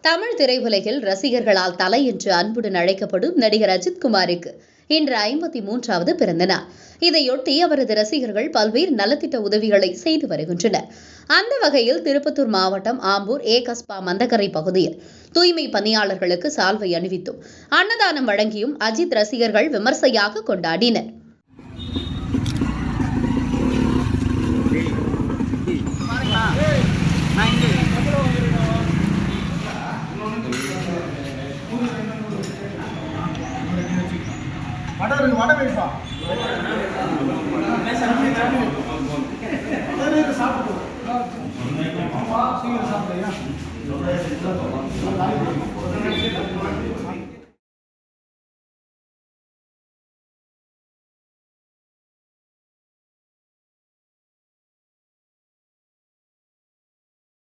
தமிழ் திரையுலகில் ரசிகர்களால் தலை என்று அன்புடன் அழைக்கப்படும் நடிகர் அஜித்குமாருக்கு இன்று 53வது பிறந்த நாள். இதையொட்டி அவரது ரசிகர்கள் பல்வேறு நலத்திட்ட உதவிகளை செய்து வருகின்றனர். அந்த வகையில் திருப்பத்தூர் மாவட்டம் ஆம்பூர் கஸ்பா மந்தக்கரை பகுதியில் தூய்மை பணியாளர்களுக்கு சால்வை அணிவித்தும் அன்னதானம் வழங்கியும் அஜித் ரசிகர்கள் விமர்சையாக கொண்டாடினர்.